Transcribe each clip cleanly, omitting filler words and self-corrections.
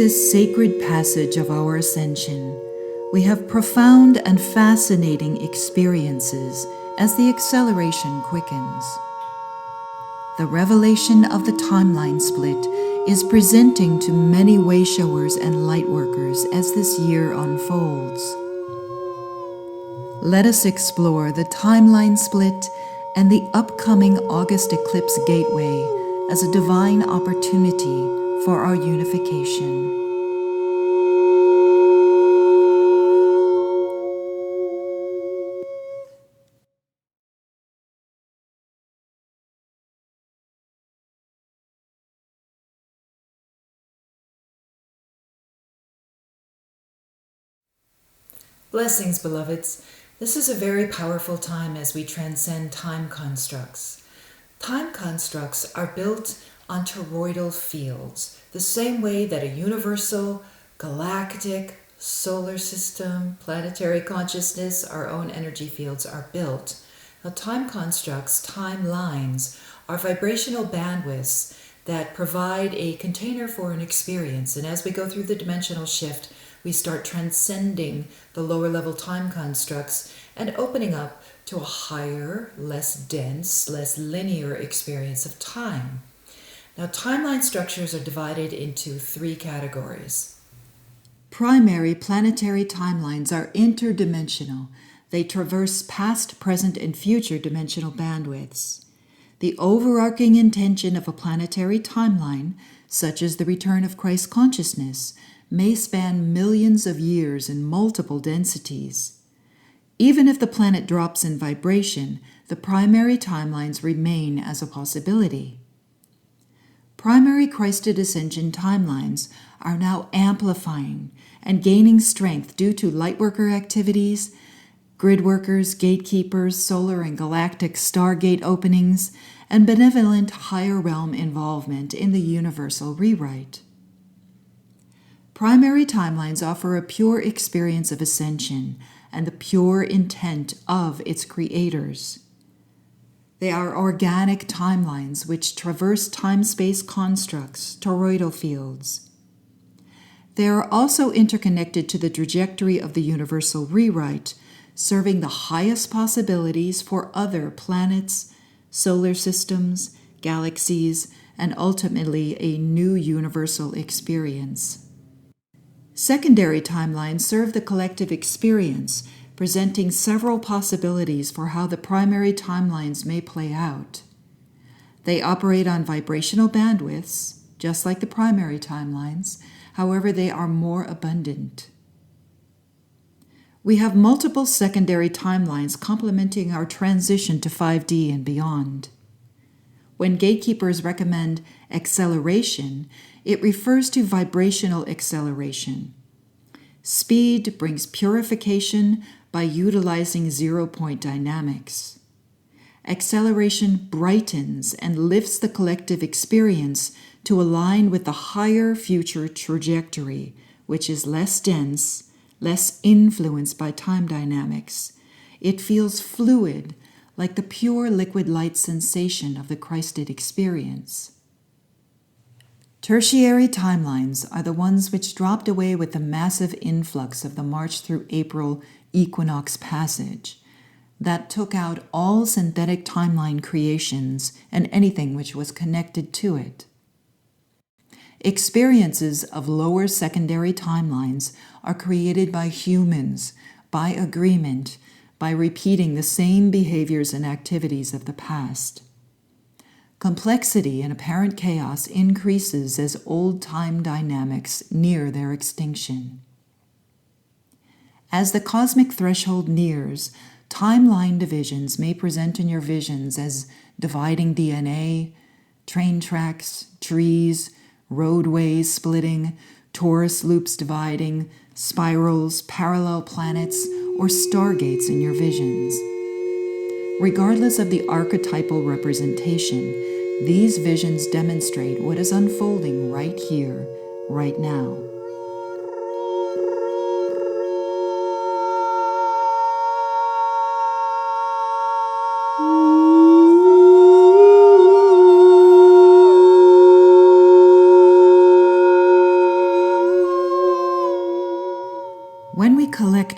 this sacred passage of our ascension, we have profound and fascinating experiences as the acceleration quickens. The revelation of the timeline split is presenting to many wayshowers and lightworkers as this year unfolds. Let us explore the timeline split and the upcoming August eclipse gateway as a divine opportunity for our unification. Blessings, beloveds. This is a very powerful time as we transcend time constructs. Time constructs are built on toroidal fields, the same way that a universal, galactic, solar system, planetary consciousness, our own energy fields are built. Now, time constructs, timelines, are vibrational bandwidths that provide a container for an experience. And as we go through the dimensional shift, we start transcending the lower level time constructs and opening up to a higher, less dense, less linear experience of time. Now, timeline structures are divided into three categories. Primary planetary timelines are interdimensional. They traverse past, present, and future dimensional bandwidths. The overarching intention of a planetary timeline, such as the return of Christ consciousness, may span millions of years in multiple densities. Even if the planet drops in vibration, the primary timelines remain as a possibility. Primary Christed Ascension timelines are now amplifying and gaining strength due to lightworker activities, grid workers, gatekeepers, solar and galactic stargate openings, and benevolent higher realm involvement in the universal rewrite. Primary timelines offer a pure experience of ascension and the pure intent of its creators. They are organic timelines which traverse time-space constructs, toroidal fields. They are also interconnected to the trajectory of the universal rewrite, serving the highest possibilities for other planets, solar systems, galaxies, and ultimately a new universal experience. Secondary timelines serve the collective experience, presenting several possibilities for how the primary timelines may play out. They operate on vibrational bandwidths, just like the primary timelines, however, they are more abundant. We have multiple secondary timelines complementing our transition to 5D and beyond. When gatekeepers recommend acceleration, it refers to vibrational acceleration. Speed brings purification by utilizing zero-point dynamics. Acceleration brightens and lifts the collective experience to align with the higher future trajectory, which is less dense, less influenced by time dynamics. It feels fluid, like the pure liquid light sensation of the Christed experience. Tertiary timelines are the ones which dropped away with the massive influx of the March through April equinox passage that took out all synthetic timeline creations and anything which was connected to it. Experiences of lower secondary timelines are created by humans, by agreement, by repeating the same behaviors and activities of the past. Complexity and apparent chaos increases as old time dynamics near their extinction. As the cosmic threshold nears, timeline divisions may present in your visions as dividing DNA, train tracks, trees, roadways splitting, torus loops dividing, spirals, parallel planets, or stargates in your visions. Regardless of the archetypal representation, these visions demonstrate what is unfolding right here, right now.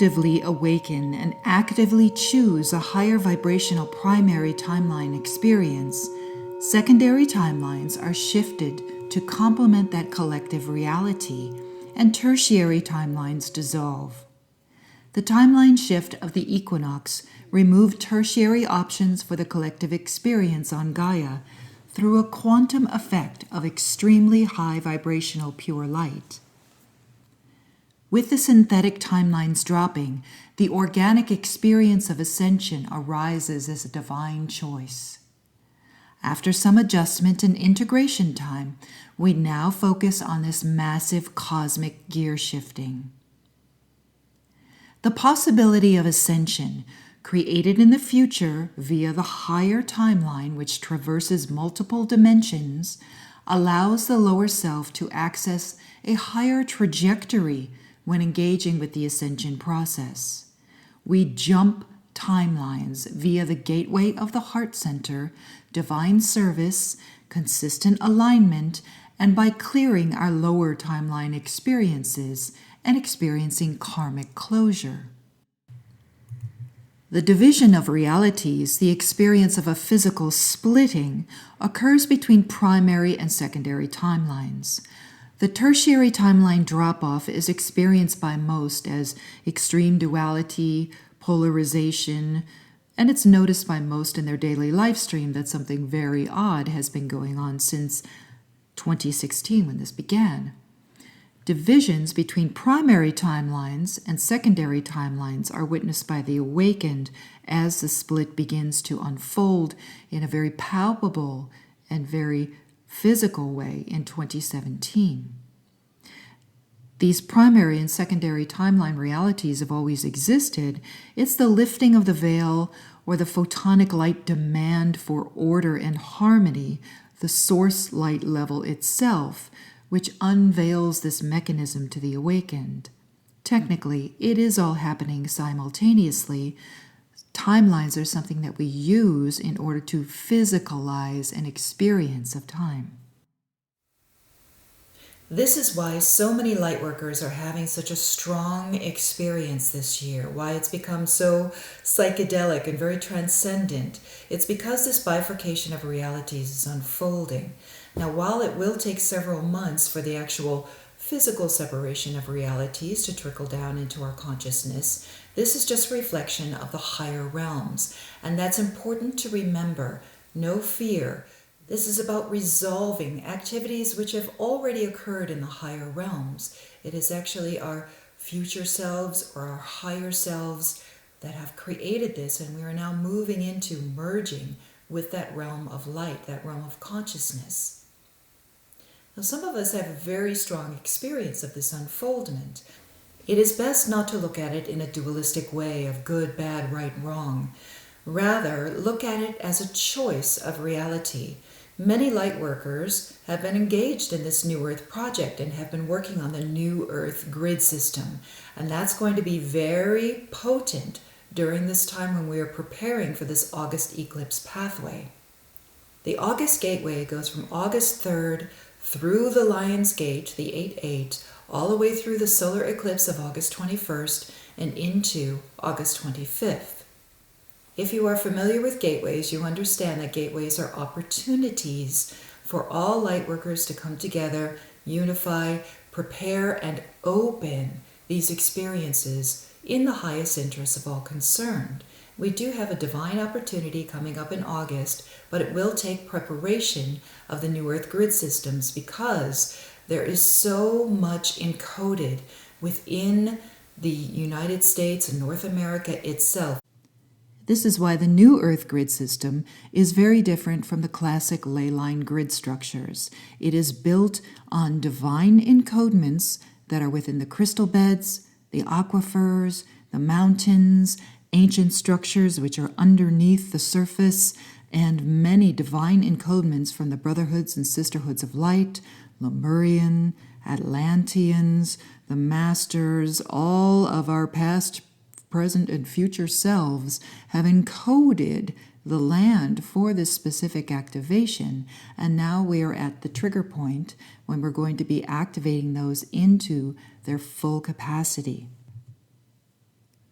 actively awaken and actively choose a higher vibrational primary timeline experience, secondary timelines are shifted to complement that collective reality, and tertiary timelines dissolve. The timeline shift of the equinox removed tertiary options for the collective experience on Gaia through a quantum effect of extremely high vibrational pure light. With the synthetic timelines dropping, the organic experience of ascension arises as a divine choice. After some adjustment and integration time, we now focus on this massive cosmic gear shifting. The possibility of ascension, created in the future via the higher timeline which traverses multiple dimensions, allows the lower self to access a higher trajectory when engaging with the ascension process. We jump timelines via the gateway of the heart center, divine service, consistent alignment, and by clearing our lower timeline experiences and experiencing karmic closure. The division of realities, the experience of a physical splitting, occurs between primary and secondary timelines. The tertiary timeline drop-off is experienced by most as extreme duality, polarization, and it's noticed by most in their daily life stream that something very odd has been going on since 2016 when this began. Divisions between primary timelines and secondary timelines are witnessed by the awakened as the split begins to unfold in a very palpable and very physical way in 2017. These primary and secondary timeline realities have always existed. It's the lifting of the veil or the photonic light demand for order and harmony, the source light level itself, which unveils this mechanism to the awakened. Technically, it is all happening simultaneously. Timelines are something that we use in order to physicalize an experience of time. This is why so many lightworkers are having such a strong experience this year, why it's become so psychedelic and very transcendent. It's because this bifurcation of realities is unfolding. Now, while it will take several months for the actual physical separation of realities to trickle down into our consciousness, this is just a reflection of the higher realms. And that's important to remember. No fear. This is about resolving activities which have already occurred in the higher realms. It is actually our future selves or our higher selves that have created this, and we are now moving into merging with that realm of light, that realm of consciousness. Now, some of us have a very strong experience of this unfoldment. It is best not to look at it in a dualistic way of good, bad, right, wrong. Rather, look at it as a choice of reality. Many lightworkers have been engaged in this New Earth project and have been working on the New Earth grid system. And that's going to be very potent during this time when we are preparing for this August eclipse pathway. The August gateway goes from August 3rd through the Lion's Gate, the 8-8, all the way through the solar eclipse of August 21st and into August 25th. If you are familiar with gateways, you understand that gateways are opportunities for all lightworkers to come together, unify, prepare, and open these experiences in the highest interest of all concerned. We do have a divine opportunity coming up in August, but it will take preparation of the New Earth grid systems because there is so much encoded within the United States and North America itself. This is why the New Earth grid system is very different from the classic ley line grid structures. It is built on divine encodements that are within the crystal beds, the aquifers, the mountains, ancient structures which are underneath the surface, and many divine encodements from the brotherhoods and sisterhoods of light, Lemurian, Atlanteans, the masters, all of our past, present, and future selves have encoded the land for this specific activation, and now we are at the trigger point when we're going to be activating those into their full capacity.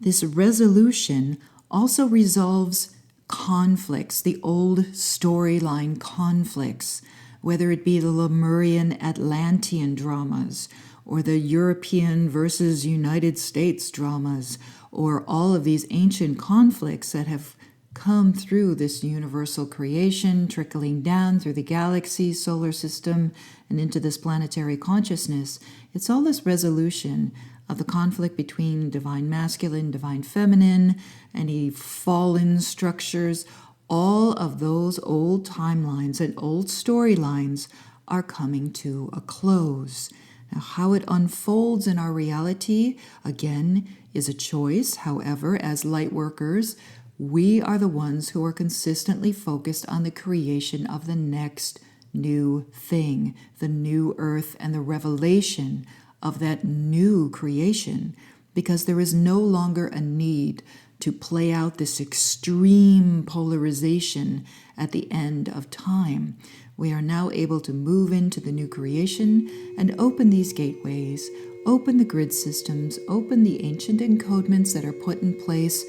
This resolution also resolves conflicts, the old storyline conflicts, whether it be the Lemurian Atlantean dramas, or the European versus United States dramas, or all of these ancient conflicts that have come through this universal creation, trickling down through the galaxy, solar system, and into this planetary consciousness. It's all this resolution of the conflict between divine masculine, divine feminine, any fallen structures. All of those old timelines and old storylines are coming to a close. Now, how it unfolds in our reality, again, is a choice. However, as light workers, we are the ones who are consistently focused on the creation of the next new thing, the new earth, and the revelation of that new creation, because there is no longer a need to play out this extreme polarization at the end of time. We are now able to move into the new creation and open these gateways, open the grid systems, open the ancient encodements that are put in place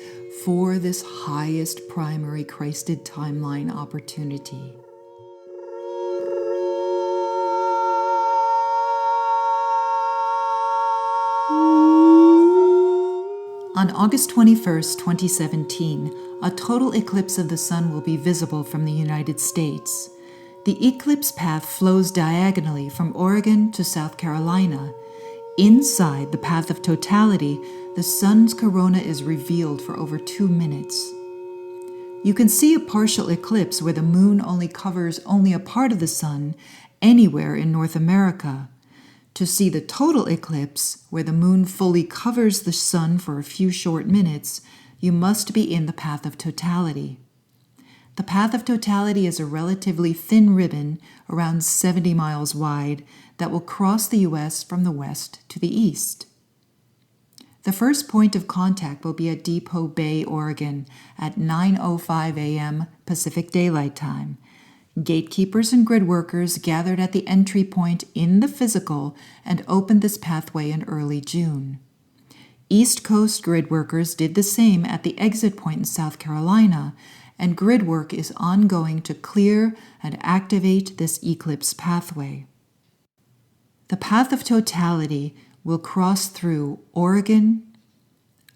for this highest primary Christed timeline opportunity. On August 21st, 2017, a total eclipse of the sun will be visible from the United States. The eclipse path flows diagonally from Oregon to South Carolina. Inside the path of totality, the sun's corona is revealed for over 2 minutes. You can see a partial eclipse where the moon only covers only a part of the sun anywhere in North America. To see the total eclipse, where the moon fully covers the sun for a few short minutes, you must be in the path of totality. The path of totality is a relatively thin ribbon, around 70 miles wide, that will cross the U.S. from the west to the east. The first point of contact will be at Depot Bay, Oregon, at 9:05 a.m. Pacific Daylight Time. Gatekeepers and grid workers gathered at the entry point in the physical and opened this pathway in early June. East Coast grid workers did the same at the exit point in South Carolina, and grid work is ongoing to clear and activate this eclipse pathway. The path of totality will cross through Oregon,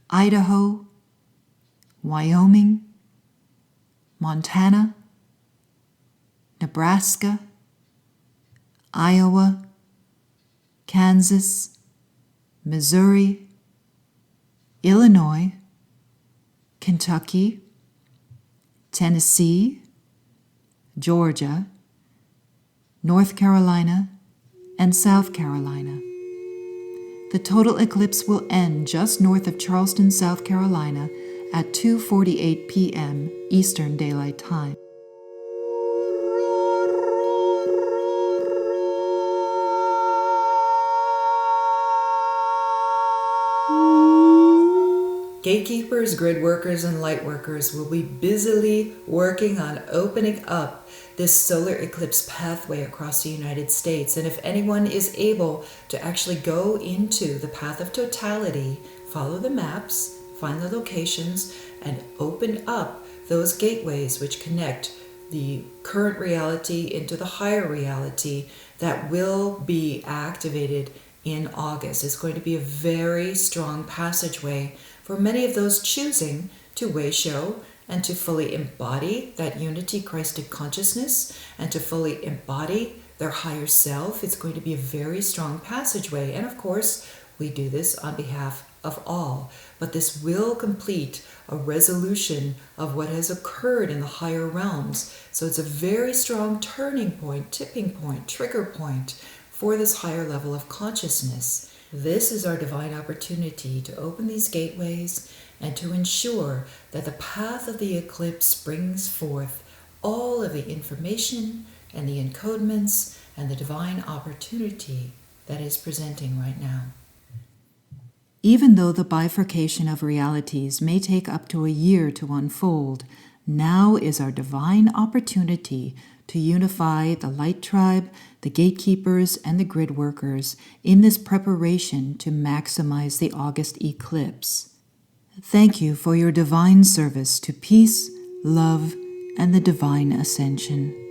Idaho, Wyoming, Montana, Nebraska, Iowa, Kansas, Missouri, Illinois, Kentucky, Tennessee, Georgia, North Carolina, and South Carolina. The total eclipse will end just north of Charleston, South Carolina at 2:48 p.m. Eastern Daylight Time. Gatekeepers, grid workers, and light workers will be busily working on opening up this solar eclipse pathway across the United States. And if anyone is able to actually go into the path of totality, follow the maps, find the locations, and open up those gateways which connect the current reality into the higher reality that will be activated in August. It's going to be a very strong passageway for many of those choosing to Weisho and to fully embody that unity Christic consciousness and to fully embody their higher self. It's going to be a very strong passageway. And of course, we do this on behalf of all. But this will complete a resolution of what has occurred in the higher realms. So it's a very strong turning point, tipping point, trigger point for this higher level of consciousness. This is our divine opportunity to open these gateways and to ensure that the path of the eclipse brings forth all of the information and the encodements and the divine opportunity that is presenting right now. Even though the bifurcation of realities may take up to a year to unfold, now is our divine opportunity to unify the light tribe, the gatekeepers, and the grid workers in this preparation to maximize the August eclipse. Thank you for your divine service to peace, love, and the divine ascension.